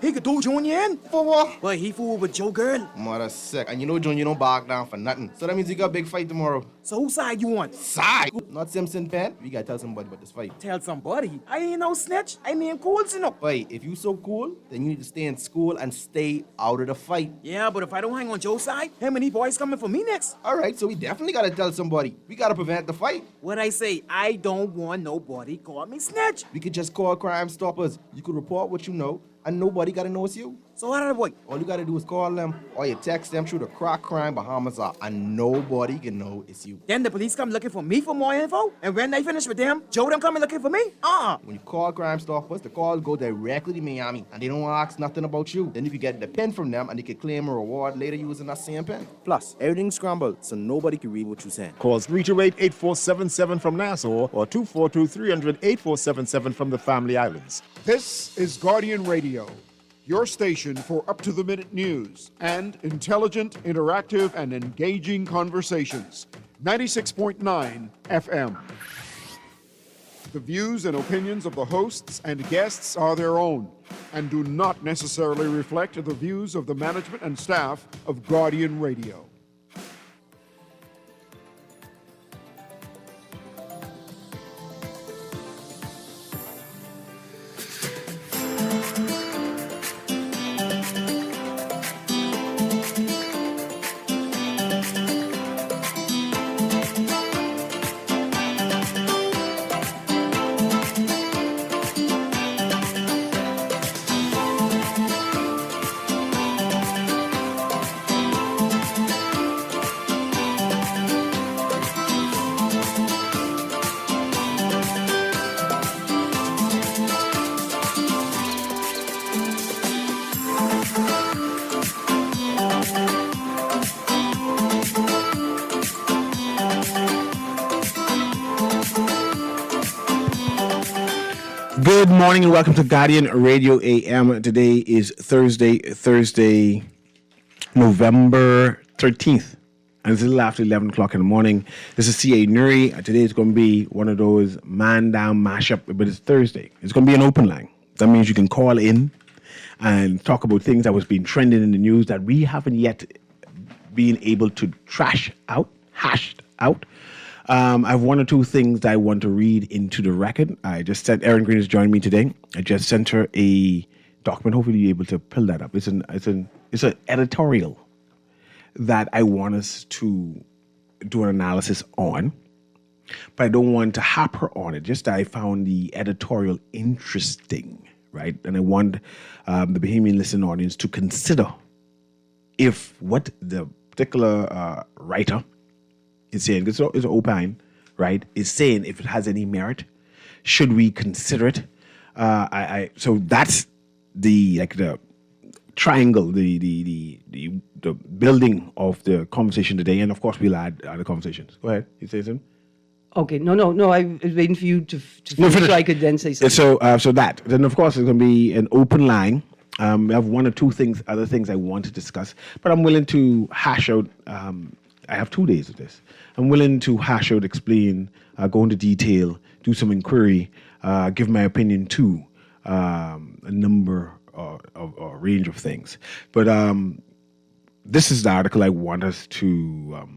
He could do Junior in. For what? But he fooled with Joe girl. Mother sick. And you know Junior don't back down for nothing. So that means you got a big fight tomorrow. So whose side you on? Side? Not Simpson Pen. We gotta tell somebody about this fight. Tell somebody. I ain't no snitch. I mean cool, you know. Wait, if you so cool, then you need to stay in school and stay out of the fight. Yeah, but if I don't hang on Joe's side, him and he boys coming for me next. Alright, so we definitely gotta tell somebody. We gotta prevent the fight. What I say, I don't want nobody call me snitch. We could just call Crime Stoppers. You could report what you know, and nobody gotta know it's you. So how did I boy? All you gotta do is call them, or you text them through the Crack Crime Bahamas app, and nobody can know it's you. Then the police come looking for me for more info, and when they finish with them, Joe them coming looking for me? When you call Crime Stoppers, the call go directly to Miami, and they don't ask nothing about you. Then you can get the pen from them, and they can claim a reward later using that same pen. Plus, everything's scrambled, so nobody can read what you're saying. Call 328-8477 from Nassau or 242-300-8477 from the Family Islands. This is Guardian Radio, your station for up-to-the-minute news and intelligent, interactive, and engaging conversations. 96.9 FM. The views and opinions of the hosts and guests are their own and do not necessarily reflect the views of the management and staff of Guardian Radio. Good morning and welcome to Guardian Radio AM. Today is Thursday, November 13th. And it's a little after 11 o'clock in the morning. This is CA Newry. Today is going to be one of those man-down mashup, but it's Thursday. It's going to be an open line. That means you can call in and talk about things that was being trending in the news that we haven't yet been able to hashed out. I have one or two things that I want to read into the record. I just said Erin Green has joined me today. I just sent her a document. Hopefully you're able to pull that up. It's an editorial that I want us to do an analysis on. But I don't want to hamper on it. Just that I found the editorial interesting, right? And I want the Bahamian listening audience to consider if what the particular writer is saying, it's an opine, right, is saying if it has any merit, should we consider it? So that's the triangle, the building of the conversation today, and of course we'll add other conversations. Go ahead, you say something? Okay, no. I was waiting for you to finish so I could then say something. So that then of course it's going to be an open line. We have one or two other things I want to discuss, but I'm willing to hash out. I have 2 days of this. I'm willing to hash out, explain, go into detail, do some inquiry, give my opinion to a number or range of things. But this is the article I want us to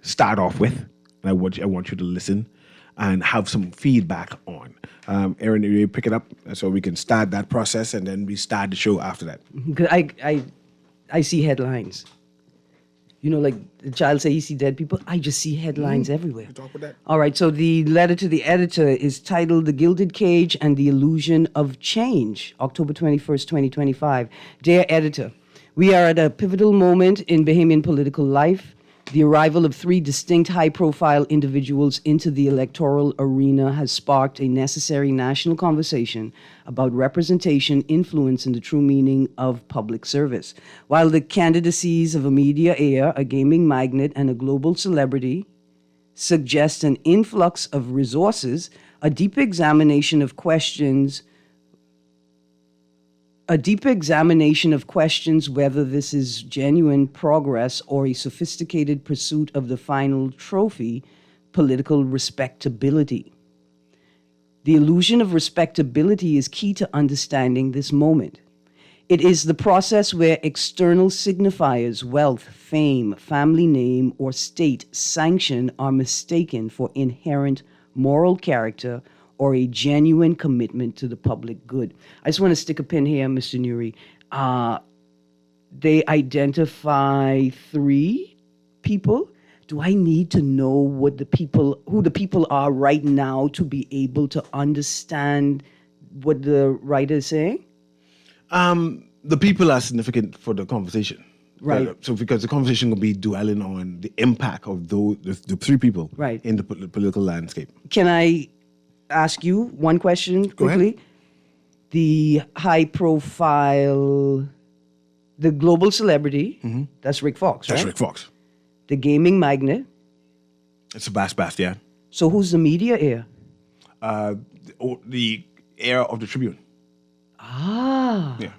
start off with. And I want you to listen and have some feedback on. Erin, you pick it up so we can start that process and then we start the show after that. I see headlines. You know, like the child say, you see dead people. I just see headlines everywhere. Talk about that. All right, so the letter to the editor is titled The Gilded Cage and the Illusion of Change, October 21st, 2025. Dear editor, we are at a pivotal moment in Bahamian political life. The arrival of 3 distinct high-profile individuals into the electoral arena has sparked a necessary national conversation about representation, influence, and the true meaning of public service. While the candidacies of a media heir, a gaming magnate, and a global celebrity suggest an influx of resources, a deep examination of questions whether this is genuine progress or a sophisticated pursuit of the final trophy, political respectability. The illusion of respectability is key to understanding this moment. It is the process where external signifiers, wealth, fame, family name, or state sanction are mistaken for inherent moral character or a genuine commitment to the public good. I just want to stick a pin here, Mr. Newry. They identify 3 people. Do I need to know who the people are right now to be able to understand what the writer is saying? The people are significant for the conversation. Right. So because the conversation will be dwelling on the impact of the 3 people Right. in the political landscape. Can I ask you one question quickly? ahead. The high profile, the global celebrity, that's Rick Fox, right? That's Rick Fox. The gaming magnate. It's a Bastian. So who's the media heir? The heir of the Tribune. Ah. Yeah.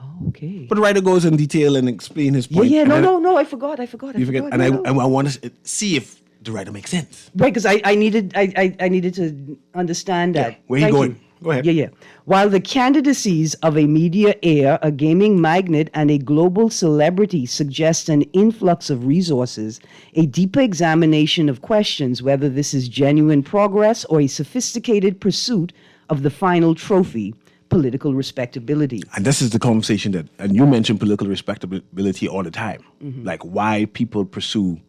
Oh, okay. But the writer goes in detail and explain his point. Yeah, and then no, I forgot. You forget, and I want to see if the writer makes sense. Right, because I needed to understand that. Yeah. Where you Thank going? Go ahead. Yeah. While the candidacies of a media heir, a gaming magnate, and a global celebrity suggest an influx of resources, a deeper examination of questions whether this is genuine progress or a sophisticated pursuit of the final trophy, political respectability. And this is the conversation and you mention political respectability all the time. Like why people pursue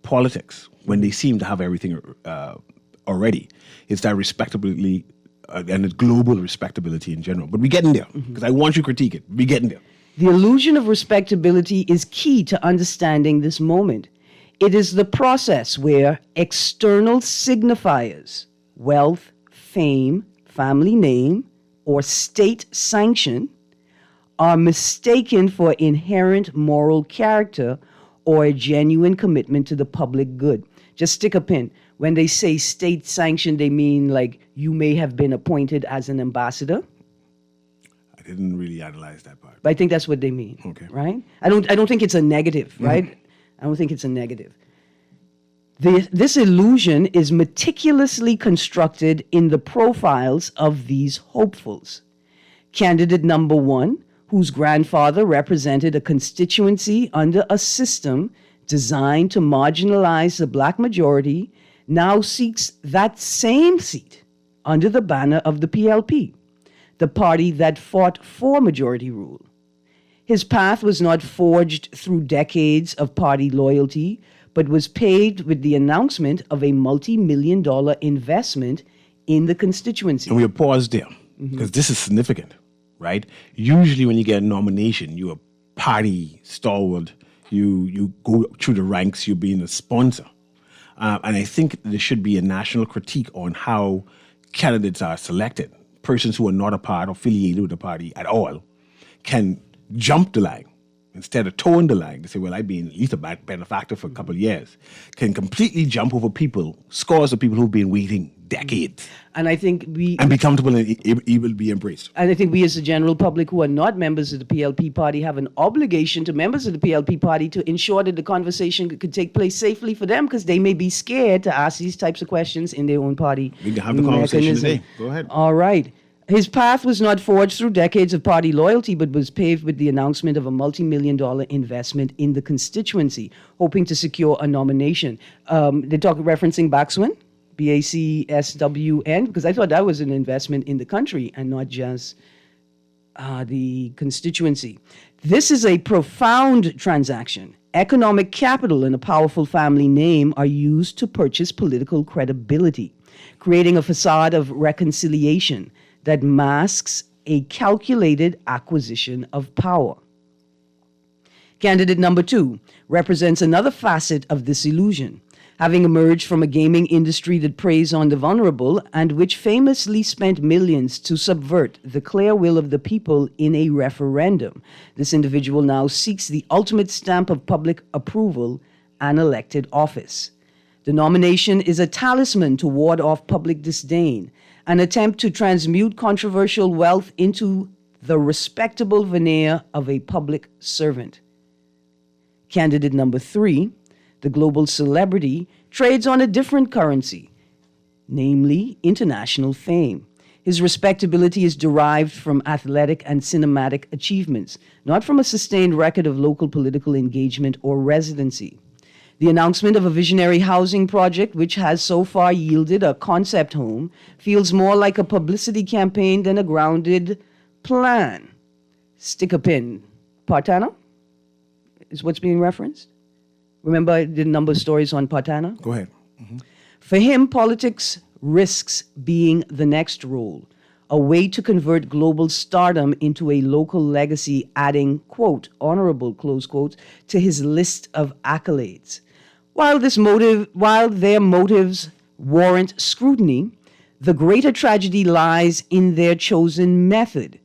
politics when they seem to have everything already. It's that respectability and it's global respectability in general. But we're getting there because I want you to critique it. We're getting there. The illusion of respectability is key to understanding this moment. It is the process where external signifiers, wealth, fame, family name, or state sanction are mistaken for inherent moral character or a genuine commitment to the public good. Just stick a pin. When they say state sanction, they mean like you may have been appointed as an ambassador. I didn't really analyze that part. But I think that's what they mean. Okay. Right? I don't think it's a negative, right? I don't think it's a negative. This illusion is meticulously constructed in the profiles of these hopefuls. Candidate number 1, whose grandfather represented a constituency under a system designed to marginalize the black majority, now seeks that same seat under the banner of the PLP, the party that fought for majority rule. His path was not forged through decades of party loyalty, but was paved with the announcement of a multi-million-dollar investment in the constituency. And we'll pause there because this is significant, right? Usually when you get a nomination, you're a party stalwart. You go through the ranks, you're being a sponsor. And I think there should be a national critique on how candidates are selected. Persons who are not a part or affiliated with the party at all can jump the line instead of towing the line. They say, well, I've been at least a benefactor for a couple of years. Can completely jump over people, scores of people who've been waiting decades. And I think and be comfortable and able to be embraced. And I think we as the general public who are not members of the PLP party have an obligation to members of the PLP party to ensure that the conversation could take place safely for them because they may be scared to ask these types of questions in their own party. We can have the conversation today. Go ahead. All right. His path was not forged through decades of party loyalty, but was paved with the announcement of a multi-million-dollar investment in the constituency, hoping to secure a nomination. They talk referencing Bacswin, BACSWN, because I thought that was an investment in the country and not just the constituency. This is a profound transaction. Economic capital and a powerful family name are used to purchase political credibility, creating a facade of reconciliation that masks a calculated acquisition of power. Candidate number 2 represents another facet of this illusion, having emerged from a gaming industry that preys on the vulnerable and which famously spent millions to subvert the clear will of the people in a referendum. This individual now seeks the ultimate stamp of public approval and elected office. The nomination is a talisman to ward off public disdain, an attempt to transmute controversial wealth into the respectable veneer of a public servant. Candidate number 3, the global celebrity, trades on a different currency, namely international fame. His respectability is derived from athletic and cinematic achievements, not from a sustained record of local political engagement or residency. The announcement of a visionary housing project, which has so far yielded a concept home, feels more like a publicity campaign than a grounded plan. Stick a pin. Partana is what's being referenced. Remember I did a number of stories on Partana? Go ahead. For him, politics risks being the next role, a way to convert global stardom into a local legacy, adding, quote, honorable, close quotes, to his list of accolades. While their motives warrant scrutiny, the greater tragedy lies in their chosen method.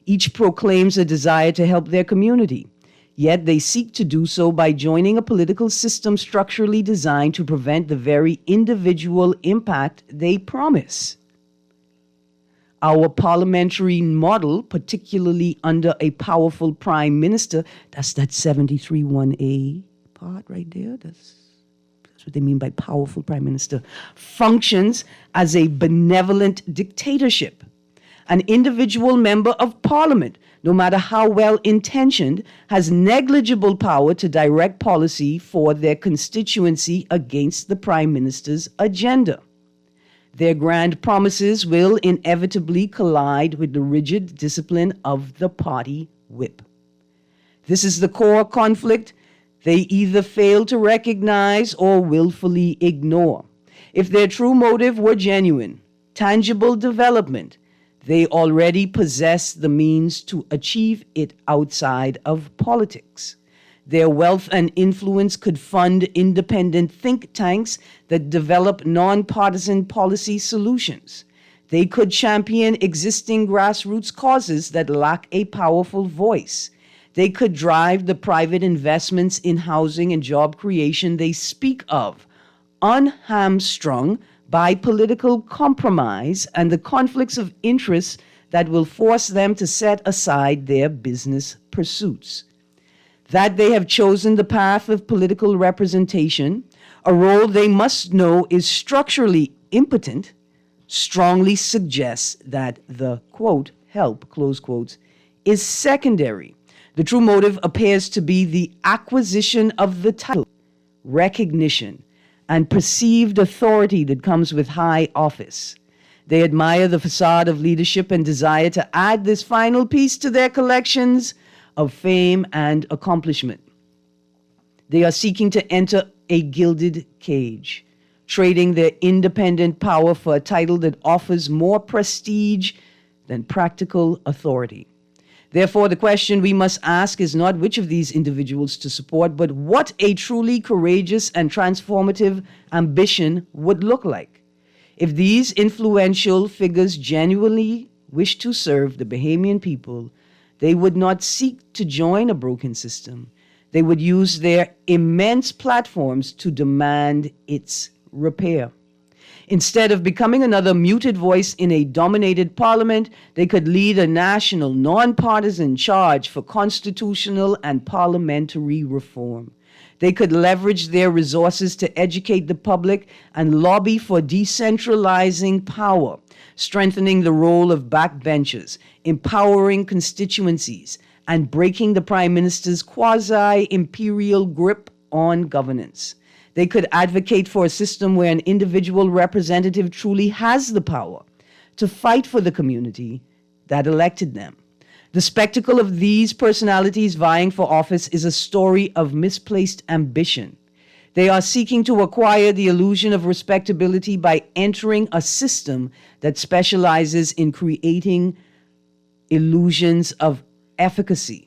Each proclaims a desire to help their community, yet they seek to do so by joining a political system structurally designed to prevent the very individual impact they promise. Our parliamentary model, particularly under a powerful prime minister, that's that 73(1)(a) part right there, that's what they mean by powerful prime minister, functions as a benevolent dictatorship. An individual member of parliament, no matter how well-intentioned, has negligible power to direct policy for their constituency against the prime minister's agenda. Their grand promises will inevitably collide with the rigid discipline of the party whip. This is the core conflict they either fail to recognize or willfully ignore. If their true motive were genuine, tangible development, they already possess the means to achieve it outside of politics. Their wealth and influence could fund independent think tanks that develop nonpartisan policy solutions. They could champion existing grassroots causes that lack a powerful voice. They could drive the private investments in housing and job creation they speak of, unhamstrung by political compromise and the conflicts of interest that will force them to set aside their business pursuits. That they have chosen the path of political representation, a role they must know is structurally impotent, strongly suggests that the, quote, help, close quotes, is secondary. The true motive appears to be the acquisition of the title, recognition, and perceived authority that comes with high office. They admire the facade of leadership and desire to add this final piece to their collections of fame and accomplishment. They are seeking to enter a gilded cage, trading their independent power for a title that offers more prestige than practical authority. Therefore, the question we must ask is not which of these individuals to support, but what a truly courageous and transformative ambition would look like. If these influential figures genuinely wish to serve the Bahamian people, they would not seek to join a broken system. They would use their immense platforms to demand its repair. Instead of becoming another muted voice in a dominated parliament, they could lead a national, nonpartisan charge for constitutional and parliamentary reform. They could leverage their resources to educate the public and lobby for decentralizing power, strengthening the role of backbenchers, empowering constituencies, and breaking the prime minister's quasi-imperial grip on governance. They could advocate for a system where an individual representative truly has the power to fight for the community that elected them. The spectacle of these personalities vying for office is a story of misplaced ambition. They are seeking to acquire the illusion of respectability by entering a system that specializes in creating illusions of efficacy.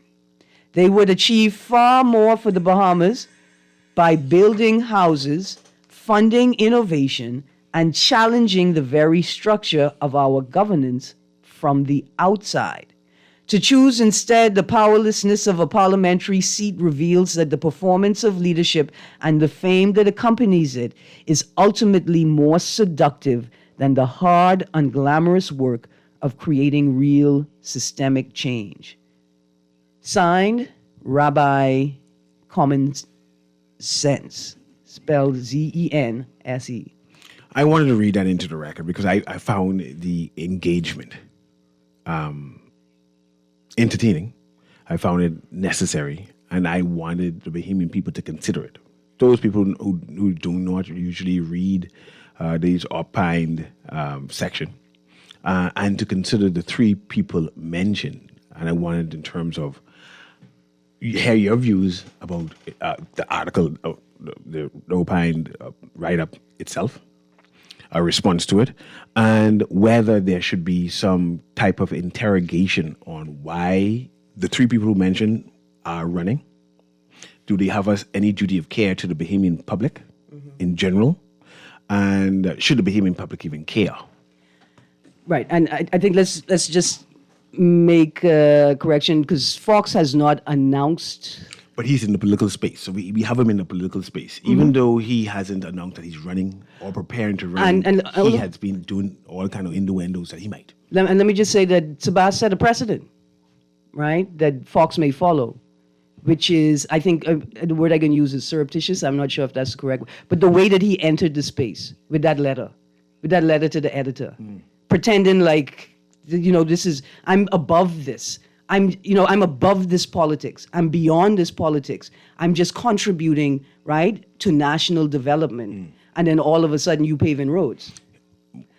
They would achieve far more for the Bahamas by building houses, funding innovation, and challenging the very structure of our governance from the outside. To choose instead the powerlessness of a parliamentary seat reveals that the performance of leadership and the fame that accompanies it is ultimately more seductive than the hard, unglamorous work of creating real systemic change. Signed, Rabbi Common Sense, spelled Z-E-N-S-E. I wanted to read that into the record because I found the engagement entertaining. I found it necessary, and I wanted the Bahamian people to consider it. Those people who do not usually read these opined section, and to consider the three people mentioned. And I wanted, in terms of, hear your views about the article, the opined write-up itself, a response to it, and whether there should be some type of interrogation on why the three people who mentioned are running. Do they have any duty of care to the Bahamian public in general? And should the Bahamian public even care? Right, and I think let's just make a correction, because Fox has not announced. But he's in the political space, so we have him in the political space. Even though he hasn't announced that he's running or preparing to run, And he has been doing all kind of innuendos that he might. And let me just say that Sabas set a precedent, right, that Fox may follow, which is, I think, the word I can use is surreptitious. I'm not sure if that's correct. But the way that he entered the space with that letter to the editor, pretending like, I'm above this. I'm above this politics. I'm beyond this politics. I'm just contributing, right, to national development. And then all of a sudden you paving roads.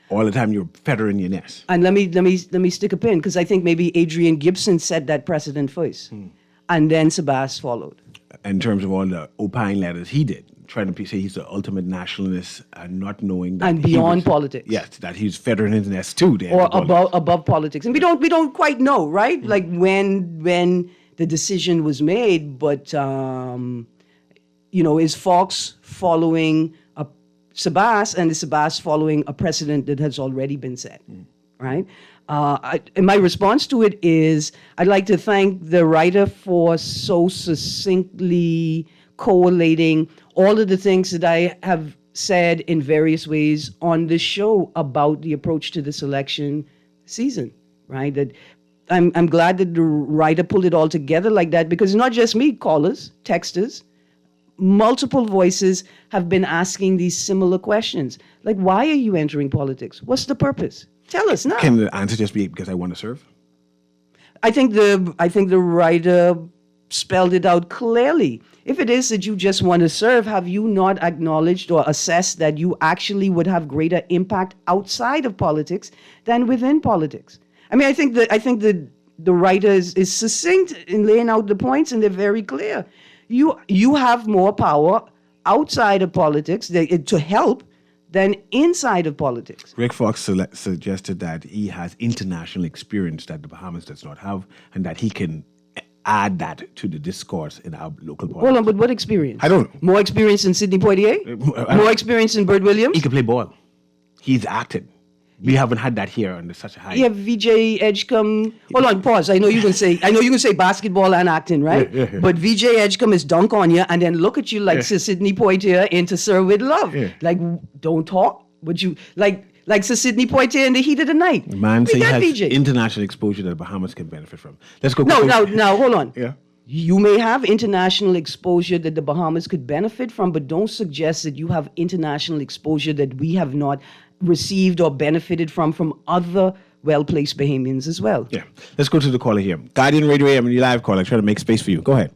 All the time you're feathering your nest. And let me stick a pin, because I think maybe Adrian Gibson set that precedent first. And then Sabas followed. In terms of all the opine letters he did, trying to say he's the ultimate nationalist and not knowing that And beyond politics. Yes, that he's feathering his nest too. Or above politics. And we don't quite know, right? Like when the decision was made, but is Fox following Sabas, and is Sabas following a precedent that has already been set, right? And my response to it is, I'd like to thank the writer for so succinctly collating all of the things that I have said in various ways on this show about the approach to this election season, right? That I'm glad that the writer pulled it all together like that, because it's not just me, callers, texters. Multiple voices have been asking these similar questions. Like, why are you entering politics? What's the purpose? Tell us now. Can the answer just be because I want to serve? I think the writer spelled it out clearly. If it is that you just want to serve, have you not acknowledged or assessed that you actually would have greater impact outside of politics than within politics? I mean, I think the writer is succinct in laying out the points, and they're very clear. You have more power outside of politics to help than inside of politics. Rick Fox suggested that he has international experience that the Bahamas does not have, and that he can add that to the discourse in our local politics. Hold on, but what experience? I don't know. More experience than Sidney Poitier? More experience than Bert Williams? He can play ball. He's acted. We haven't had that here on such a high. You have VJ Edgecombe. Hold on, pause. I know you can say basketball and acting, right? Yeah. But VJ Edgecombe is dunk on you and then look at you like Sir Sidney Poitier into Sir with Love. Yeah. Like, don't talk, but you like Sir Sidney Poitier in the heat of the night. The man We say he got has VJ. international exposure that the Bahamas can benefit from. Let's go. Now, hold on. Yeah. You may have international exposure that the Bahamas could benefit from, but don't suggest that you have international exposure that we have not received or benefited from other well-placed Bahamians as well. Yeah. Let's go to the caller here. Guardian Radio AM, you live caller. Try to make space for you. Go ahead.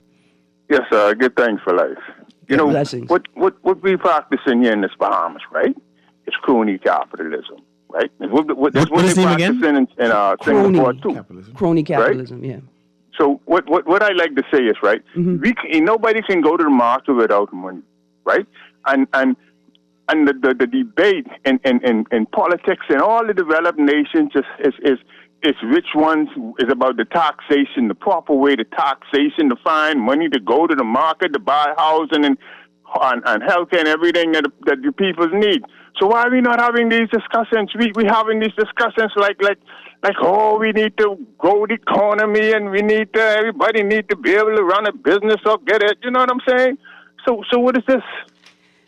Yes, good thanks for life. You know, blessings. what we practicing here in this Bahamas, right? It's crony capitalism, right? That's what his they name again? practicing in Singapore too. Capitalism. Crony capitalism, yeah. So what I like to say is, right, nobody can go to the market without money, right? And the debate in politics in all the developed nations is which ones is about the taxation, the proper way to taxation, to find money to go to the market to buy housing and healthcare and everything that the people need. So why are we not having these discussions? We having these discussions like we need to grow the economy and everybody need to be able to run a business or get it. You know what I'm saying? So what is this?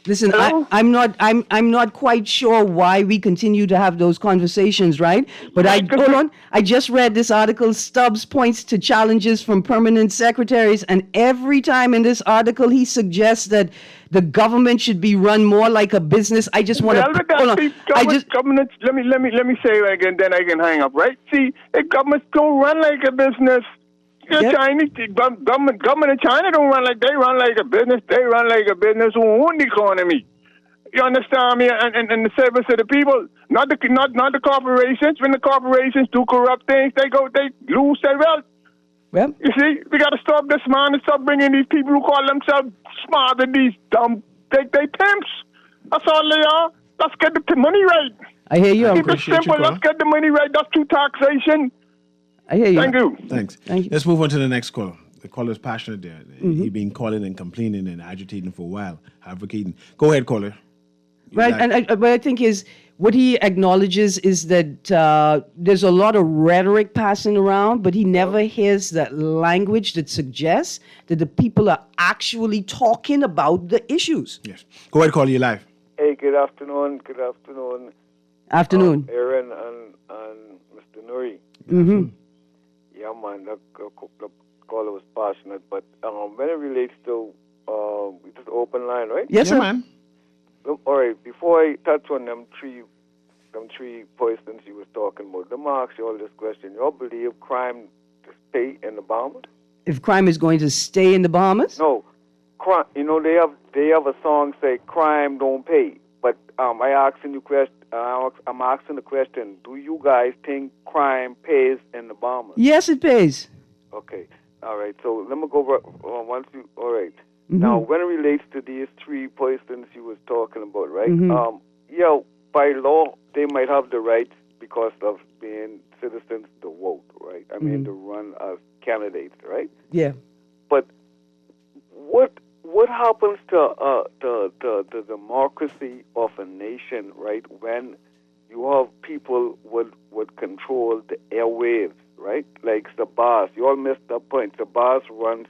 Listen, Hello? I'm not quite sure why we continue to have those conversations, right? But hold on. I just read this article. Stubbs points to challenges from permanent secretaries, and every time in this article he suggests that the government should be run more like a business. I just want Well, to but hold on. government. Let me say it again, then I can hang up. Right? See, the governments don't run like a business. The Yep. Chinese government of China don't run like they run like a business. They run like a business who own the economy. You understand me? And the service of the people, not the corporations. When the corporations do corrupt things, they lose their wealth. Well, You see, we got to stop this, man, and stop bringing these people who call themselves smart and these dumb, they pimps. That's all they are. Let's get the money right. I hear you, Keep Uncle. it simple. Let's get the money right. That's true taxation. I hear you. Thank you. Thanks. Thank you. Let's move on to the next caller. The caller is passionate there. He's been calling and complaining and agitating for a while, advocating. Go ahead, caller. Right, and what I think is what he acknowledges is that there's a lot of rhetoric passing around, but he never hears that language that suggests that the people are actually talking about the issues. Yes. Go ahead, caller. You're live. Hey, good afternoon. Good afternoon. Afternoon. Aaron and Mr. Newry. Mm-hmm. Yeah, man, the caller was passionate, but when it relates to just open line, right? Yes, Yeah, sir. man. Look, all right, before I touch on them three poisons you was talking about, let me ask you all this question. You all believe crime to stay in the Bahamas? If crime is going to stay in the Bahamas? No, crime. You know they have a song say crime don't pay. But I'm asking the question: do you guys think crime pays in the Bahamas? Yes, it pays. Okay, all right. So let me go over once you. All right. Mm-hmm. Now, when it relates to these three persons you was talking about, right? Mm-hmm. Yeah, by law they might have the right because of being citizens to vote, right? I mean, to run as candidates, right? Yeah. But what happens to the democracy of a nation, right? When you have people would control the airwaves, right? Like Sabas, you all missed that point. Sabas runs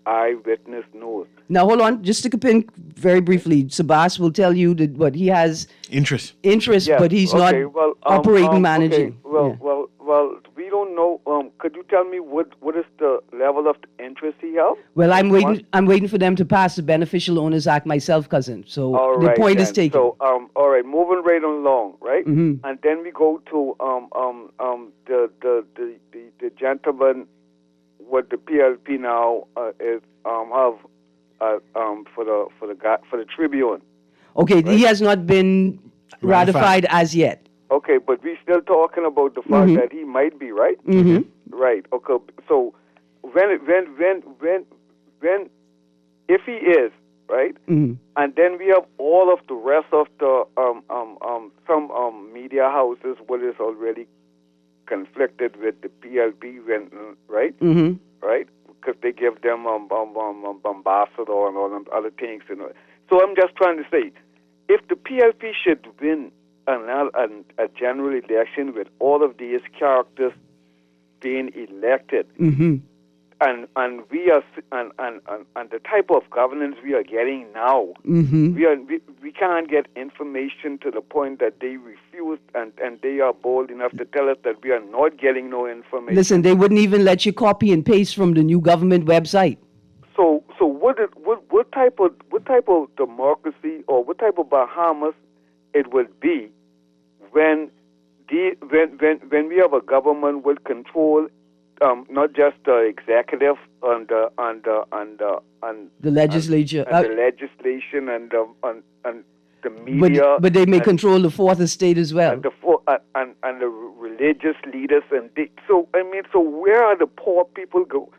eyewitness news. Now, hold on. Just to in very briefly, Sabas will tell you that what he has Interest. Yeah, but he's okay, not well, operating, managing. Okay. Well, Yeah. well, we don't know. Could you tell me what is the level of interest he has? Well, I'm waiting for them to pass the Beneficial Owners Act myself, cousin. So All the right, point is then. taken. So, all right, moving right along, right? Mhm. And then we go to the gentleman with the PLP now is for the Tribune. Okay, he has not been ratified as yet. Okay, but we're still talking about the fact that he might be, right? Mm-hmm. Right. Okay. So when if he is, right, and then we have all of the rest of the some media houses what is already conflicted with the PLP, right, right, because they give them ambassador and all them other things, you know. So I'm just trying to say, if the PLP should win a general election with all of these characters being elected, and we are and the type of governance we are getting now, we can't get information to the point that they refuse and they are bold enough to tell us that we are not getting no information. Listen, they wouldn't even let you copy and paste from the new government website. So what type of democracy or what type of Bahamas it would be when we have a government with control, not just the executive and The legislature, and the legislation and the media, but they may control the fourth estate as well. and the religious leaders so where are the poor people go?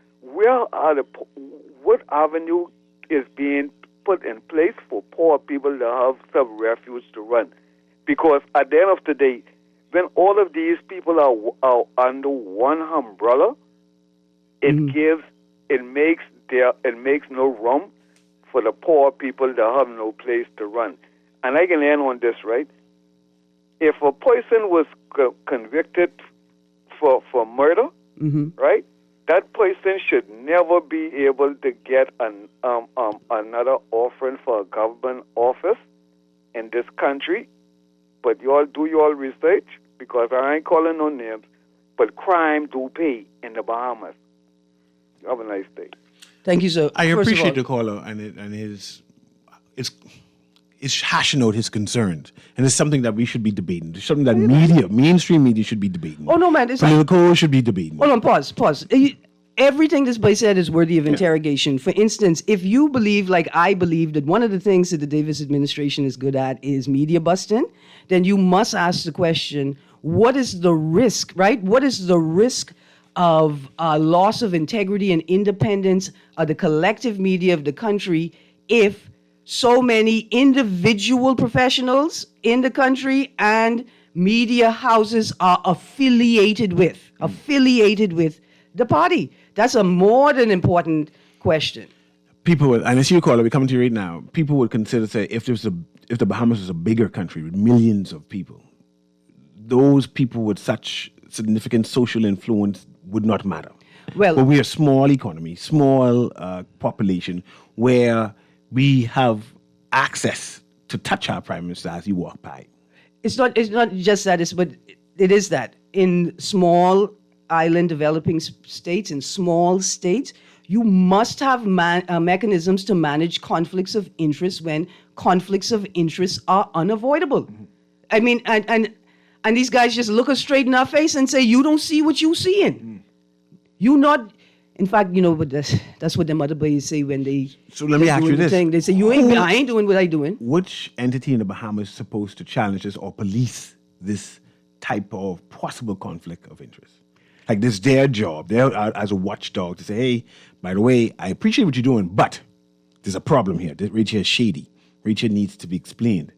What avenue is being put in place for poor people to have some refuge to run? Because at the end of the day, when all of these people are under one umbrella, it makes no room for the poor people to have no place to run. And I can end on this, right? If a person was convicted for murder, right, that person should never be able to get another offering for a government country, but you all do your research, because I ain't calling no names, but crime do pay in the Bahamas. Have a nice day. Thank you, sir. I First of appreciate all, the caller and his hashing out his concerns, and it's something that we should be debating. It's something that mainstream media should be debating. Oh no, man! It's Political should be debating. Hold on, pause. Everything this boy said is worthy of interrogation. For instance, if you believe, like I believe, that one of the things that the Davis administration is good at is media busting, then you must ask the question: what is the risk, right? What is the risk of loss of integrity and independence of the collective media of the country if so many individual professionals in the country and media houses are affiliated with the party? That's a more than important question. People would, and it's your caller, we're coming to you right now. People would consider, say, if the Bahamas was a bigger country with millions of people, those people with such significant social influence would not matter. Well, but we're a small economy, small population, where we have access to touch our prime minister as he walk by. It's not just that, but it is that. In small island developing states, in small states, you must have mechanisms to manage conflicts of interest when conflicts of interest are unavoidable. Mm-hmm. I mean, and these guys just look us straight in our face and say, you don't see what you seeing. Mm. You not... In fact, but that's what them other boys say when they... So let me ask you this. They say, I ain't doing what I doing. Which entity in the Bahamas is supposed to challenge this or police this type of possible conflict of interest? Like, this is their job. They're as a watchdog to say, hey, by the way, I appreciate what you're doing, but there's a problem here. This right here is shady. Right here needs to be explained.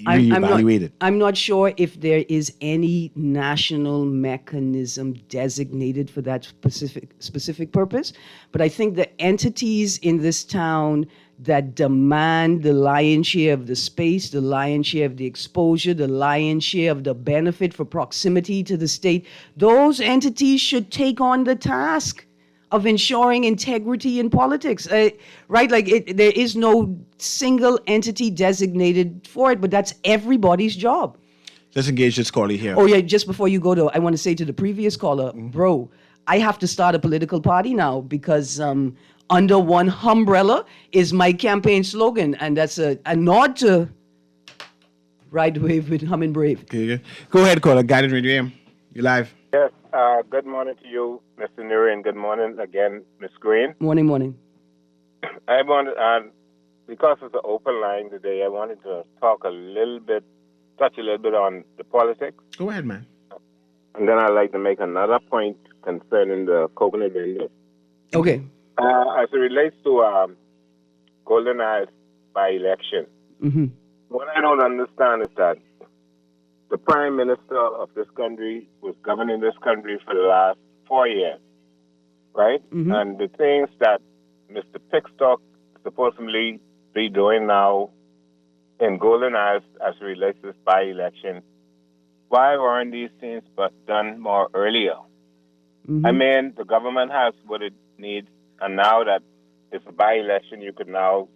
I'm not sure if there is any national mechanism designated for that specific purpose, but I think the entities in this town that demand the lion's share of the space, the lion's share of the exposure, the lion's share of the benefit for proximity to the state, those entities should take on the task of ensuring integrity in politics, right? Like, there is no single entity designated for it, but that's everybody's job. Let's engage this caller here. Oh yeah, just before you go, though, I want to say to the previous caller, bro, I have to start a political party now because under one umbrella is my campaign slogan, and that's a nod to Ride the Wave with Humming Brave. Okay. Go ahead, caller. Guided Radio AM. You're live. Yes. Good morning to you, Mr. Newry, and good morning again, Ms. Green. Morning. I wanted, because it's an open line today, I wanted to touch a little bit on the politics. Go ahead, man. And then I'd like to make another point concerning the coconut window. Okay. As it relates to Golden Isles by-election, what I don't understand is that the Prime Minister of this country was governing this country for the last 4 years, right? Mm-hmm. And the things that Mr. Pickstock supposedly be doing now in Golden Isles as it relates to this by-election, why weren't these things done more earlier? Mm-hmm. I mean, the government has what it needs, and now that it's a by-election, you could now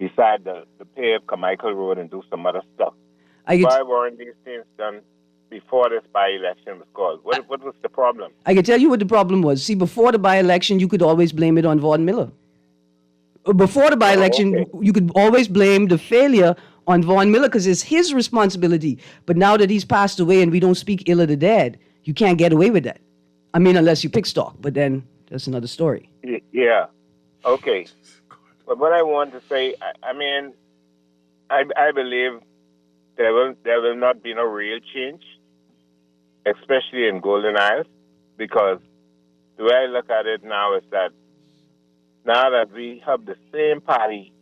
decide to pave Carmichael Road and do some other stuff. Why weren't these things done before this by-election was called? What was the problem? I can tell you what the problem was. See, before the by-election, you could always blame it on Vaughn Miller. Before the by-election, you could always blame the failure on Vaughn Miller because it's his responsibility. But now that he's passed away and we don't speak ill of the dead, you can't get away with that. I mean, unless you pick stock, but then that's another story. Yeah. Okay. But what I want to say, I believe there will not be no real change, especially in Golden Isles, because the way I look at it now is that now that we have the same party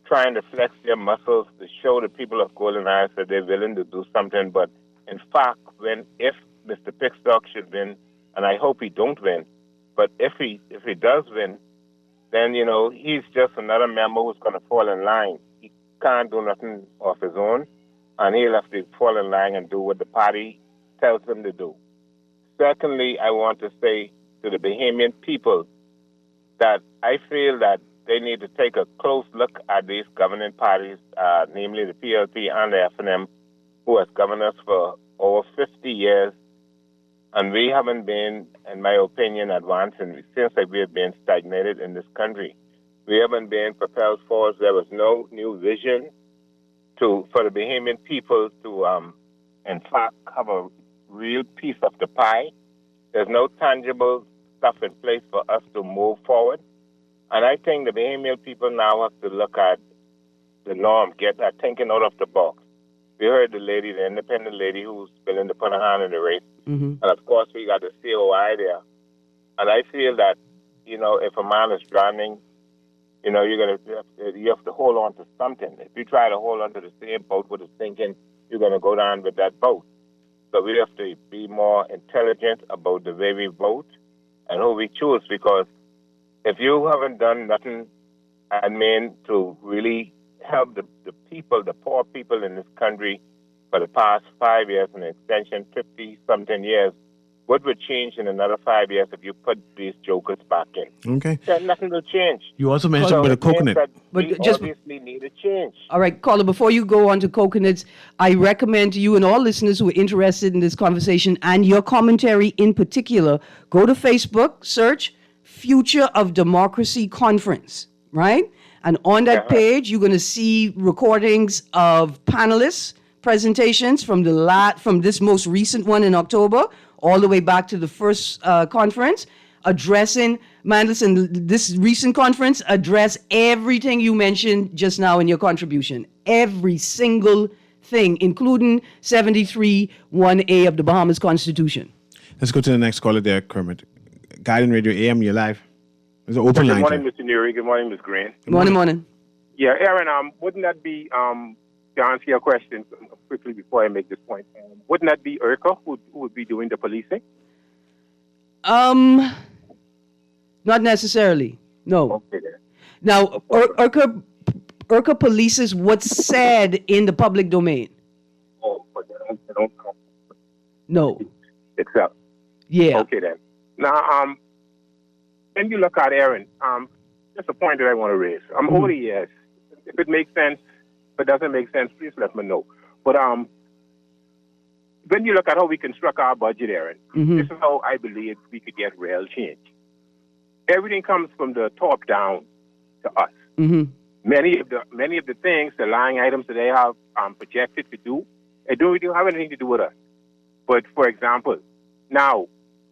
trying to flex their muscles to show the people of Golden Isles that they're willing to do something, but in fact, if Mr. Pickstock should win, and I hope he don't win, but if he does win, then, he's just another member who's going to fall in line. He can't do nothing of his own, and he'll have to fall in line and do what the party tells him to do. Secondly, I want to say to the Bahamian people that I feel that they need to take a close look at these governing parties, namely the PLP and the FNM, who has governed us for over 50 years. And we haven't been, in my opinion, advancing since we have been stagnated in this country. We haven't been propelled forward. There was no new vision for the Bahamian people to, in fact, have a real piece of the pie. There's no tangible stuff in place for us to move forward. And I think the Bahamian people now have to look at the norm, get that thinking out of the box. We heard the lady, the independent lady who's willing to put her hand in the race. And of course, we got the COI there. And I feel that, if a man is drowning, you have to hold on to something. If you try to hold on to the same boat with the sinking, you're going to go down with that boat. So we have to be more intelligent about the way we vote and who we choose, because if you haven't done nothing, to really help the people, the poor people in this country for the past 5 years, and extension 50-something years, what would change in another 5 years if you put these jokers back in? Okay. Then nothing will change. You also mentioned about the coconut. We obviously need a change. All right, caller, before you go on to coconuts, I recommend to you and all listeners who are interested in this conversation and your commentary in particular, go to Facebook, search Future of Democracy Conference, right? And on that page, you're going to see recordings of panelists, presentations from this most recent one in October, all the way back to the first conference, addressing, listen, this recent conference addressed everything you mentioned just now in your contribution. Every single thing, including 73(1)(a) of the Bahamas Constitution. Let's go to the next caller there, Kermit. Guardian Radio AM, you're live. There's an open line. Good morning, Mr. Newry. Good morning, Ms. Green. Good morning. Yeah, Aaron, wouldn't that be, to answer your question quickly before I make this point, wouldn't that be IRCA who would be doing the policing? Not necessarily. No. Okay, then. Now, IRCA polices what's said in the public domain. Oh, but they don't know. No. Except. Yeah. Okay, then. Now, when you look at Aaron, just a point that I want to raise. Over the years, if it makes sense, if it doesn't make sense, please let me know. But when you look at how we construct our budget, Aaron, this is how I believe we could get real change. Everything comes from the top down to us. Many of the things, the line items that they have projected to do, they don't really have anything to do with us. But for example, now,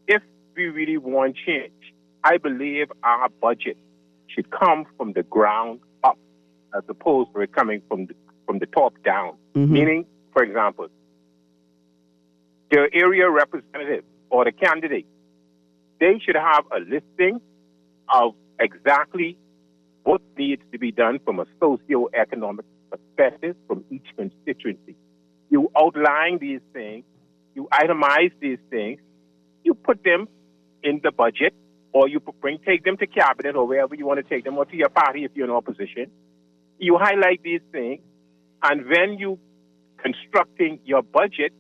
if we really want change, I believe our budget should come from the ground up, as opposed to it coming from the top down. Meaning, for example, the area representative or the candidate, they should have a listing of exactly what needs to be done from a socio-economic perspective from each constituency. You outline these things, you itemize these things, you put them in the budget, or you take them to cabinet or wherever you want to take them, or to your party if you're in opposition. You highlight these things, and when you constructing your budget,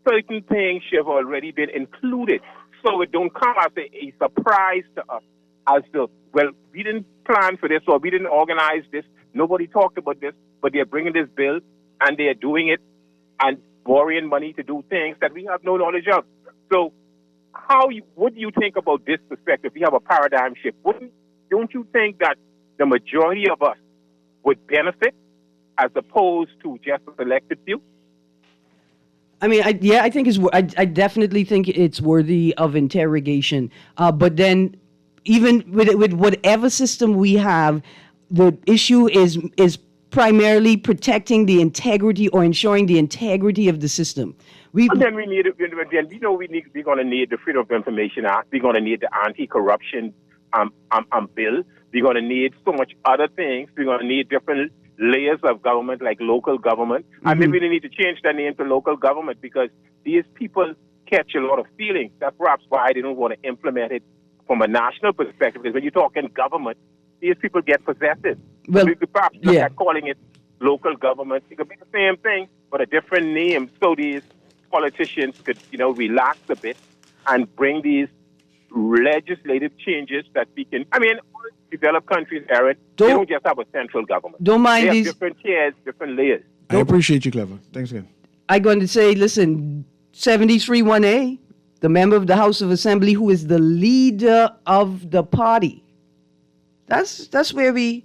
certain things should have already been included, so it don't come as a surprise to us. As we didn't plan for this, or we didn't organize this, nobody talked about this, but they're bringing this bill, and they're doing it, and borrowing money to do things that we have no knowledge of. So what do you think about this perspective? We have a paradigm shift. Don't you think that the majority of us would benefit as opposed to just a selected few? I mean, I definitely think it's worthy of interrogation. But then, even with whatever system we have, the issue is primarily protecting the integrity or ensuring the integrity of the system. Then we need. Then we know we're going to need the Freedom of Information Act. We're going to need the anti-corruption bill. We're going to need so much other things. We're going to need different layers of government, like local government. And maybe they need to change their name to local government, because these people catch a lot of feelings. That's perhaps why they don't want to implement it from a national perspective. Because when you're talking government, these people get possessive. Well, so we could perhaps look at calling it local government. It could be the same thing, but a different name. So these politicians could, relax a bit and bring these legislative changes that we can. I mean, developed countries, Aaron, they don't just have a central government. Don't mind they these. have different tiers, different layers. I appreciate you, Clever. Thanks again. I'm going to say, listen, 73-1A, the member of the House of Assembly who is the leader of the party. That's where we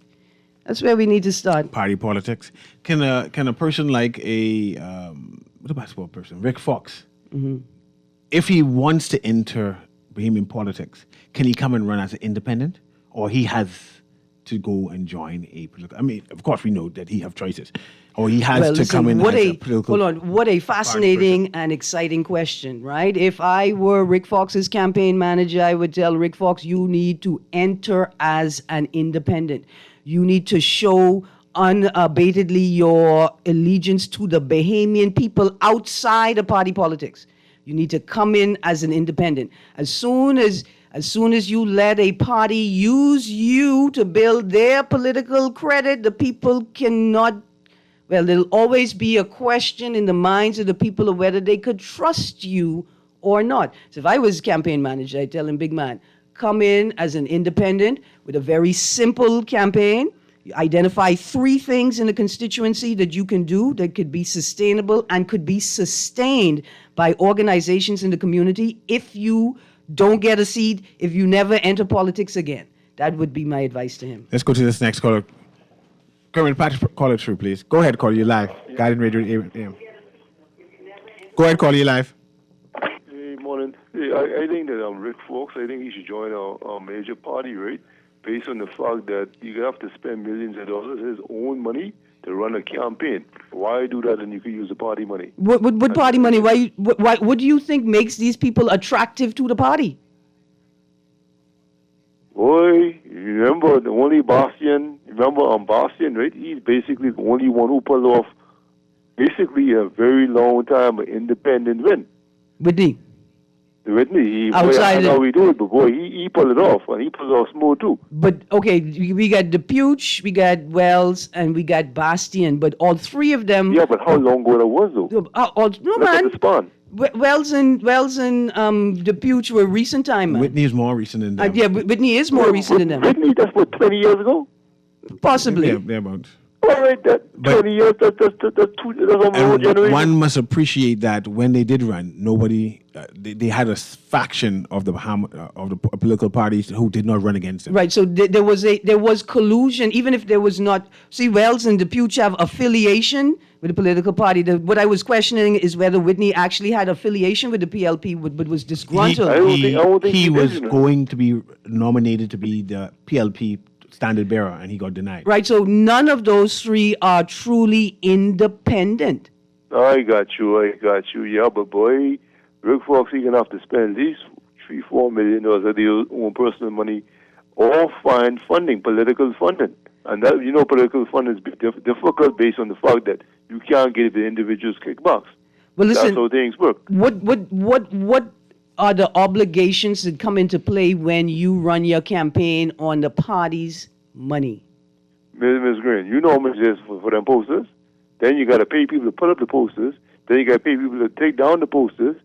need to start. Party politics. Can a person like a basketball person, Rick Fox, if he wants to enter Bahamian politics, can he come and run as an independent, or he has to go and join a political? I mean, of course, we know that he have choices, or he has to come in as a political. Hold on, what a fascinating and exciting question, right? If I were Rick Fox's campaign manager, I would tell Rick Fox, you need to enter as an independent. You need to show unabatedly your allegiance to the Bahamian people outside of party politics. You need to come in as an independent. As soon as you let a party use you to build their political credit, the people cannot, well, there'll always be a question in the minds of the people of whether they could trust you or not. So if I was campaign manager, I'd tell him, big man, come in as an independent with a very simple campaign. You identify 3 things in the constituency that you can do that could be sustainable and could be sustained by organizations in the community if you don't get a seat, if you never enter politics again. That would be my advice to him. Let's go to this next caller. Kermit, Patrick, call it through, please. Go ahead, call you live. Guardian Radio AM. Go ahead, call you live. Hey, morning. Hey, I think that Rick Fox, I think he should join a major party, right? Based on the fact that you have to spend millions of dollars, his own money, to run a campaign. Why do that and you could use the party money? What party money? Why? What do you think makes these people attractive to the party? Boy, remember the only Bastian, Bastian, right? He's basically the only one who pulled off basically a very long time independent win. Whitney, outside how we do it, but boy, he pulled it off, and he pulled it off smooth too. But okay, we got DePuch, we got Wells, and we got Bastian, but all 3 of them. Yeah, but how long ago that was though? No, man. Wells and DePuch were recent time, man. Whitney is more recent than them. Yeah, Whitney is more recent than them. Whitney, that's what, 20 years ago? Possibly. Yeah, about. All right, that 20 years, that's almost a generation. One must appreciate that when they did run, nobody, they had a faction of the political parties who did not run against them. Right. So there was collusion, even if there was not. See, Wells and DePuch have affiliation with the political party. What I was questioning is whether Whitney actually had affiliation with the PLP, but was disgruntled. He was going to be nominated to be the PLP standard bearer, and he got denied. Right, so none of those 3 are truly independent. I got you. Yeah, but boy, Rick Fox, he gonna have to spend at least $3-4 million of his own personal money, or find funding, political funding, and that political funding is difficult based on the fact that you can't give the individuals kickbacks. Well, listen, that's how things work. What are the obligations that come into play when you run your campaign on the party's money? Ms. Green, you know how much it is for them posters. Then you got to pay people to put up the posters. Then you got to pay people to take down the posters.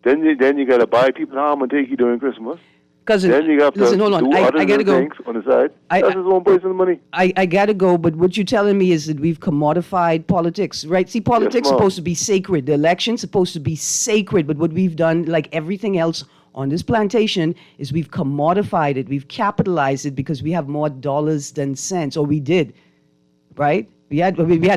Then you got to buy people ham and take you during Christmas. Cousin, then you got to listen, hold on. do I gotta go. Things on the side. That's his own personal money. I gotta go, but what you're telling me is that we've commodified politics, right? See, politics is supposed to be sacred. The election's supposed to be sacred, but what we've done, like everything else on this plantation, is we've commodified it. We've capitalized it because we have more dollars than cents, or we did, right? We had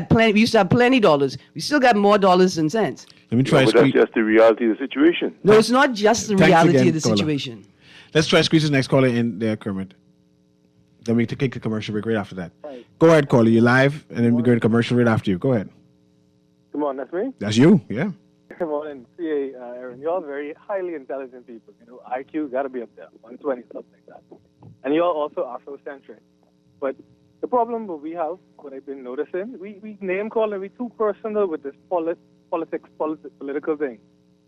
plenty. We used to have plenty dollars. We still got more dollars than cents. Let me try. But that's just the reality of the situation. No, it's not just the reality of the situation. Let's try to squeeze the next caller in there, Kermit. Then we take a commercial break right after that. Right. Go ahead, caller. You're live, and then we go to commercial right after you. Go ahead. Come on, that's me? That's you, yeah. Come on, and CA, Aaron, you're all very highly intelligent people. IQ got to be up there, 120, something like that. And you're also Afrocentric. But the problem that we have, what I've been noticing, we name call and we too personal with this political thing.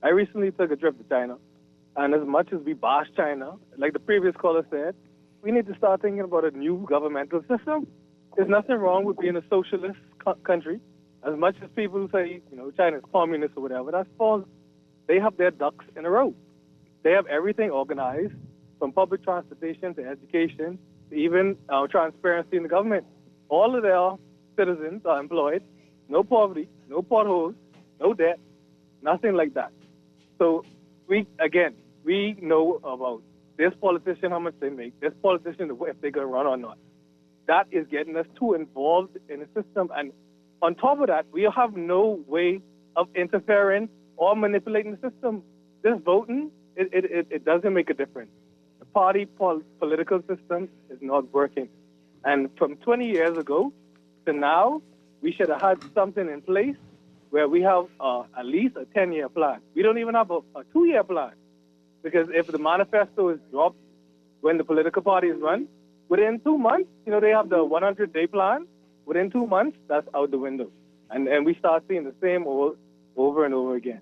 I recently took a trip to China. And as much as we bash China, like the previous caller said, we need to start thinking about a new governmental system. There's nothing wrong with being a socialist country. As much as people say, China's communist or whatever, that's false. They have their ducks in a row. They have everything organized, from public transportation to education. even transparency in the government. All of their citizens are employed, no poverty, no potholes, no debt, nothing like that. So we know about this politician, how much they make, this politician, if they're going to run or not. That is getting us too involved in the system. And on top of that, we have no way of interfering or manipulating the system. This voting, it doesn't make a difference. The party political system is not working. And from 20 years ago to now, we should have had something in place where we have at least a 10-year plan. We don't even have a 2-year plan. Because if the manifesto is dropped when the political parties run, within 2 months, they have the 100-day plan. Within 2 months, that's out the window. And we start seeing the same over and over again.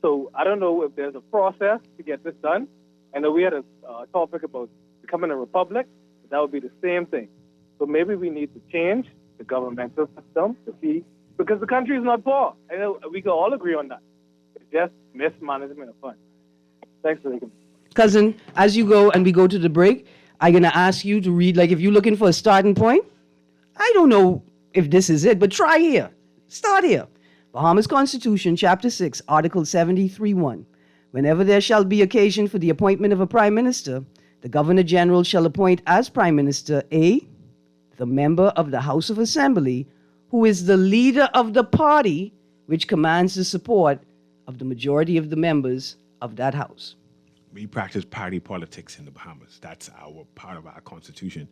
So I don't know if there's a process to get this done. I know we had a topic about becoming a republic. But that would be the same thing. So maybe we need to change the governmental system to see, because the country is not poor. I know we can all agree on that. It's just mismanagement of funds. Thanks for taking. Cousin, as you go and we go to the break, I'm going to ask you to read, like if you're looking for a starting point, I don't know if this is it, but try here. Start here. Bahamas Constitution, Chapter 6, Article 73(1). Whenever there shall be occasion for the appointment of a Prime Minister, the Governor General shall appoint as Prime Minister A, the member of the House of Assembly, who is the leader of the party which commands the support of the majority of the members of that house. We practice party politics in the Bahamas. That's our part of our constitution.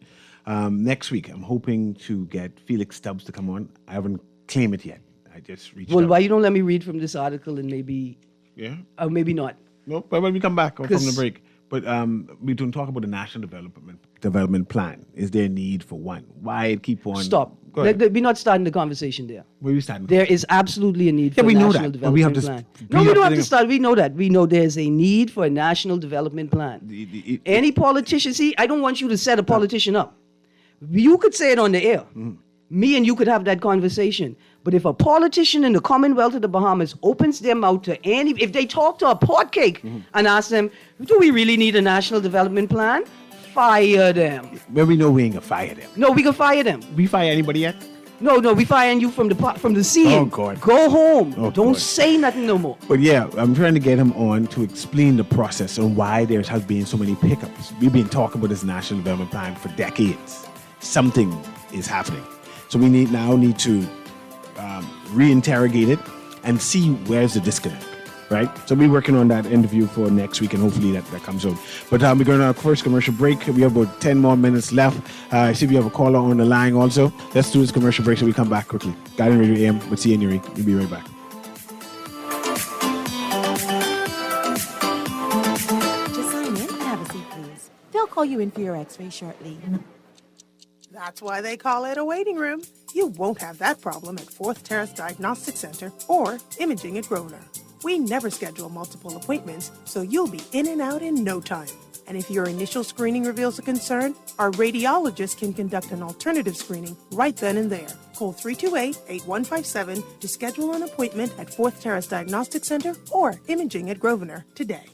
Next week, I'm hoping to get Felix Stubbs to come on. I haven't claimed it yet. I just reached out. Well, why you don't let me read from this article and maybe... Yeah? Or maybe not. No, but when we come back from the break. But we don't talk about the National Development Plan. Is there a need for one? Why keep on... Stop. We're not starting the conversation there. Where are we starting? There is absolutely a need for a national development plan. No, we don't have to start. We know that. We know there's a need for a national development plan. Any politician... See, I don't want you to set a politician up. You could say it on the air. Me and you could have that conversation. But if a politician in the Commonwealth of the Bahamas opens their mouth to any... If they talk to a pot cake and ask them, do we really need a national development plan? Fire them. Well, we know we ain't gonna fire them. No, we can fire them. We fire anybody yet? No, we firing you from the scene. Oh, God. Go home. Oh, don't God. say nothing no more. But yeah, I'm trying to get him on to explain the process and why there has been so many pickups. We've been talking about this National Development Plan for decades. Something is happening. So we need to reinterrogate it and see where's the disconnect. Right? So we're working on that interview for next week, and hopefully that comes out. But we're going to our first commercial break. We have about 10 more minutes left. I see we have a caller on the line also. Let's do this commercial break so we come back quickly. Guardian Radio AM with C. Newry. We'll be right back. Just sign in and have a seat, please. They'll call you in for your x-ray shortly. That's why they call it a waiting room. You won't have that problem at Fourth Terrace Diagnostic Center or Imaging at Grosvenor. We never schedule multiple appointments, so you'll be in and out in no time. And if your initial screening reveals a concern, our radiologist can conduct an alternative screening right then and there. Call 328-8157 to schedule an appointment at Fourth Terrace Diagnostic Center or Imaging at Grosvenor today.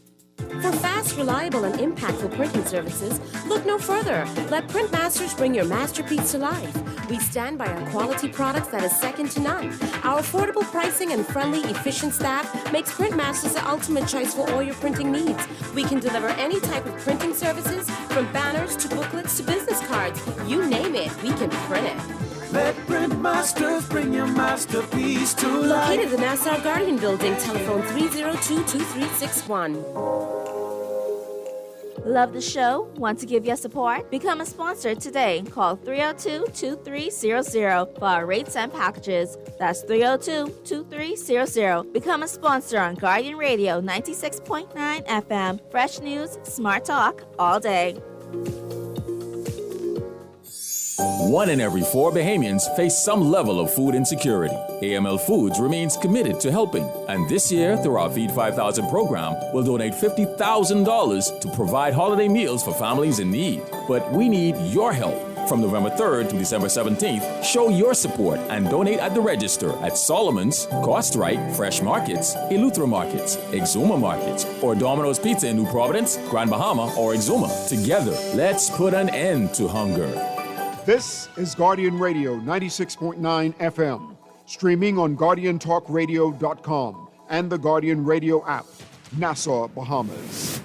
For fast, reliable, and impactful printing services, look no further. Let Printmasters bring your masterpiece to life. We stand by our quality products that is second to none. Our affordable pricing and friendly, efficient staff makes Printmasters the ultimate choice for all your printing needs. We can deliver any type of printing services, from banners to booklets to business cards. You name it, we can print it. Let Printmasters bring your masterpiece to life. Located in the Nassau Guardian Building, telephone 302-2361. Love the show? Want to give your support? Become a sponsor today. Call 302-2300 for our rates and packages. That's 302-2300. Become a sponsor on Guardian Radio 96.9 FM. Fresh news, smart talk, all day. 1 in every 4 Bahamians face some level of food insecurity. AML Foods remains committed to helping, and this year, through our Feed 5,000 program, we'll donate $50,000 to provide holiday meals for families in need. But we need your help. From November 3rd to December 17th, show your support and donate at the register at Solomon's, Cost Right, Fresh Markets, Eleuthera Markets, Exuma Markets, or Domino's Pizza in New Providence, Grand Bahama, or Exuma. Together, let's put an end to hunger. This is Guardian Radio 96.9 FM, streaming on GuardianTalkRadio.com and the Guardian Radio app, Nassau, Bahamas.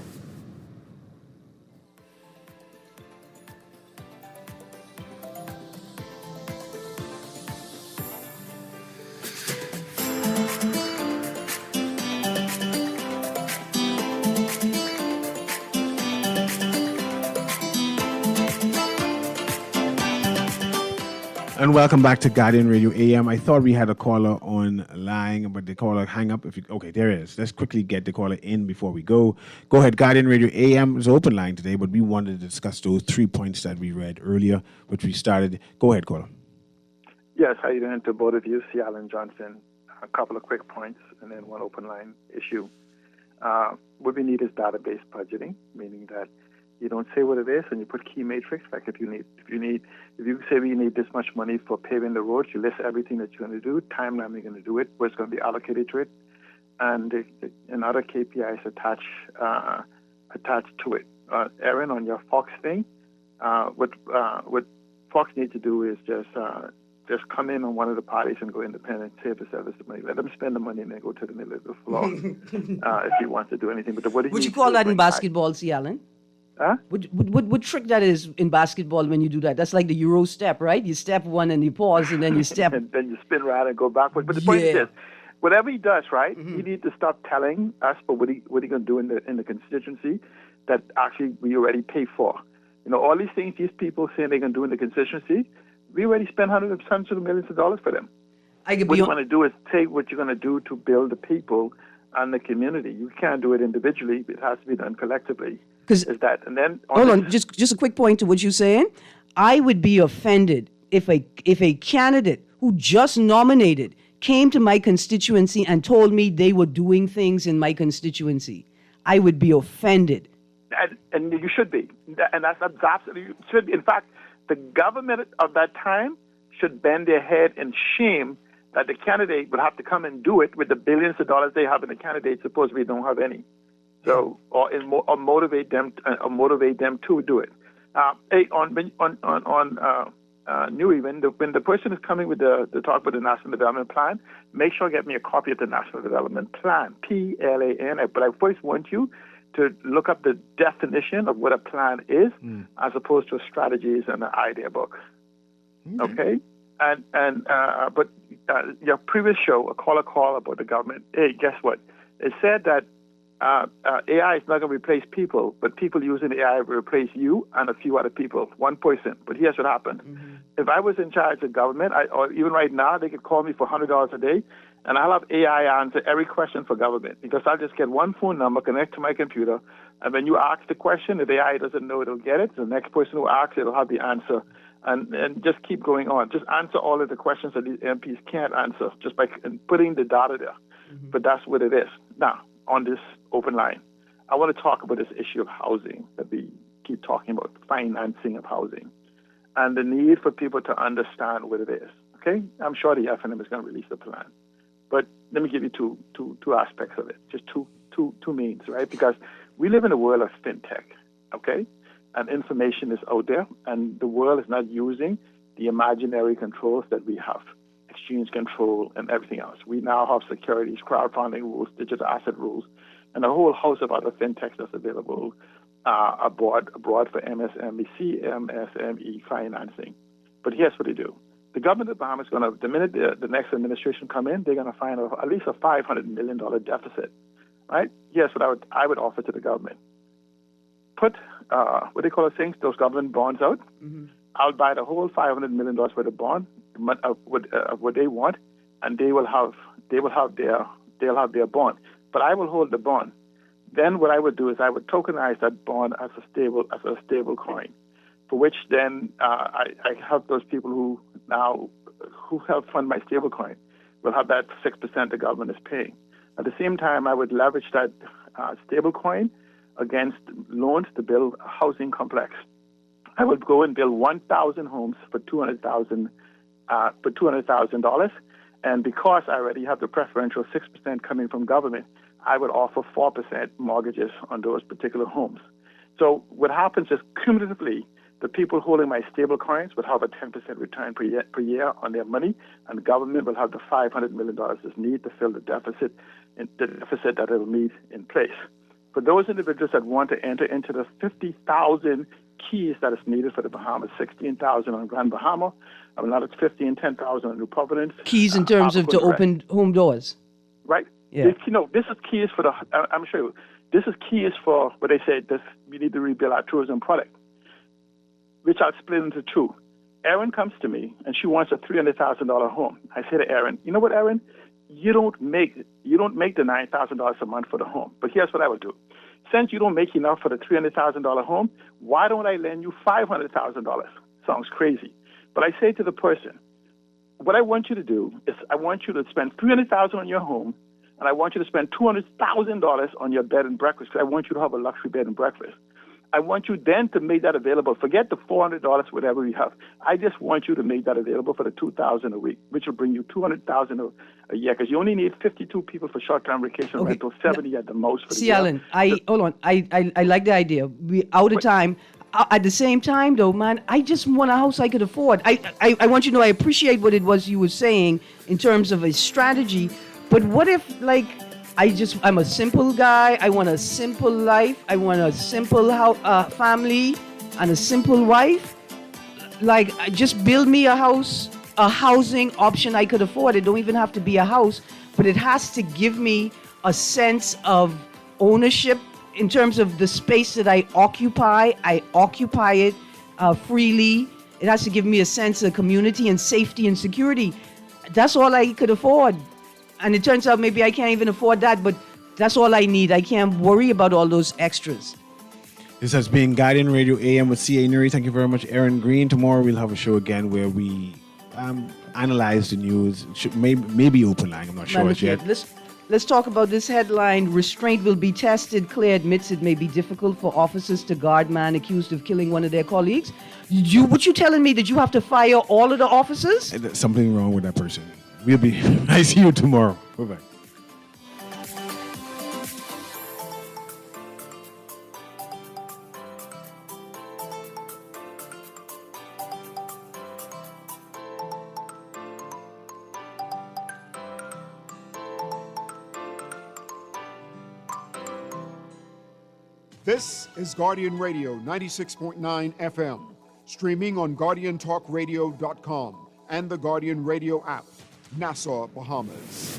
And welcome back to Guardian Radio AM. I thought we had a caller online, but the caller hang up. Okay, there it is. Let's quickly get the caller in before we go. Go ahead, Guardian Radio AM is open line today, but we wanted to discuss those 3 points that we read earlier, which we started. Go ahead, caller. Yes, how you doing to both of you, C. Alan Johnson? A couple of quick points and then one open line issue. What we need is database budgeting, meaning that you don't say what it is, and you put key matrix. Like if you say we need this much money for paving the roads, you list everything that you're going to do, timeline you're going to do it, what's going to be allocated to it, and other KPIs attached to it. Aaron, on your Fox thing, what Fox needs to do is just come in on one of the parties and go independent, save the service the money. Let them spend the money and then go to the middle of the floor if you want to do anything. But what would you call that in basketball, C. Allen? Huh? What trick that is in basketball when you do that? That's like the Euro step, right? You step one and you pause and then you step. And then you spin around and go backwards. But the point is this. Whatever he does, right, you need to stop telling us for what he going to do in the constituency that actually we already pay for. You know, all these things these people saying they're going to do in the constituency, we already spent hundreds of millions of dollars for them. What you want to do is take what you're going to do to build the people and the community. You can't do it individually. It has to be done collectively. Is that, and then hold on, just a quick point to what you're saying. I would be offended if a candidate who just nominated came to my constituency and told me they were doing things in my constituency. I would be offended. And you should be. And that's absolutely, you should be. In fact, the government of that time should bend their head in shame that the candidate would have to come and do it with the billions of dollars they have in the candidate, supposedly don't have any. So, or motivate them to do it. Hey, on Newry, when the person is coming with the talk about the National Development Plan, make sure you get me a copy of the National Development Plan, PLAN. But I first want you to look up the definition of what a plan is, as opposed to strategies and an idea book. Okay? But your previous show, a caller call about the government. Hey, guess what? It said that AI is not going to replace people, but people using AI will replace you and a few other people, one person. But here's what happened. If I was in charge of government, or even right now, they could call me for $100 a day, and I'll have AI answer every question for government, because I'll just get one phone number, connect to my computer, and when you ask the question, if AI doesn't know, it'll get it. The next person who asks, it'll have the answer. And just keep going on. Just answer all of the questions that these MPs can't answer just by putting the data there. But that's what it is. Now, on this open line, I want to talk about this issue of housing that we keep talking about, financing of housing, and the need for people to understand what it is. Okay? I'm sure the FNM is going to release the plan. But let me give you two aspects of it, just two means, right? Because we live in a world of fintech, okay? And information is out there, and the world is not using the imaginary controls that we have, exchange control and everything else. We now have securities, crowdfunding rules, digital asset rules, and a whole host of other fintechs that's available abroad for MSME financing. But here's what they do. The government of Bahamas is going to, the minute the next administration come in, they're going to find at least a $500 million deficit, right? Here's what I would offer to the government. Put, what they call those government bonds out. I'll buy the whole $500 million worth of bond, what they want, and they'll have their bond. But I will hold the bond. Then what I would do is I would tokenize that bond as a stable coin, for which then I help those people who help fund my stable coin will have that 6% the government is paying. At the same time, I would leverage that stable coin against loans to build a housing complex. I would go and build 1,000 homes for $200,000, and because I already have the preferential 6% coming from government, I would offer 4% mortgages on those particular homes. So what happens is cumulatively, the people holding my stable coins would have a 10% return per year on their money, and the government will have the $500 million that's needed to fill the deficit that it will need in place. For those individuals that want to enter into the 50,000 keys that is needed for the Bahamas, 16,000 on Grand Bahama, another 15, 10,000 on New Providence. Keys in terms of to open home doors. Right. Yeah. This is keys for I'm sure this is keys for what they say. We need to rebuild our tourism product, which I'll split into two. Erin comes to me and she wants a $300,000 home. I say to Erin, you know what, Erin? You don't make the $9,000 a month for the home. But here's what I would do. Since you don't make enough for the $300,000 home, why don't I lend you $500,000? Sounds crazy. But I say to the person, what I want you to do is I want you to spend $300,000 on your home, and I want you to spend $200,000 on your bed and breakfast, because I want you to have a luxury bed and breakfast. I want you then to make that available. Forget the $400, whatever we have. I just want you to make that available for the $2,000 a week, which will bring you $200,000 a year, because you only need 52 people for short-term vacation rental, 70 at the most for the year. Alan, hold on. I like the idea. We out of time. At the same time, though, man, I just want a house I could afford. I want you to know I appreciate what it was you were saying in terms of a strategy, but what if, like, I'm a simple guy. I want a simple life. I want a simple family and a simple wife. Like, just build me a house, a housing option I could afford. It don't even have to be a house, but it has to give me a sense of ownership in terms of the space that I occupy. I occupy it freely. It has to give me a sense of community and safety and security. That's all I could afford. And it turns out maybe I can't even afford that, but that's all I need. I can't worry about all those extras. This has been Guardian Radio AM with C.A. Newry. Thank you very much, Erin Green. Tomorrow we'll have a show again where we analyze the news. Maybe open line. I'm not sure yet. Let's talk about this headline. Restraint will be tested. Claire admits it may be difficult for officers to guard man accused of killing one of their colleagues. What you telling me that you have to fire all of the officers? There's something wrong with that person. I see you tomorrow. Bye-bye. This is Guardian Radio 96.9 FM, streaming on GuardianTalkRadio.com and the Guardian Radio app, Nassau, Bahamas.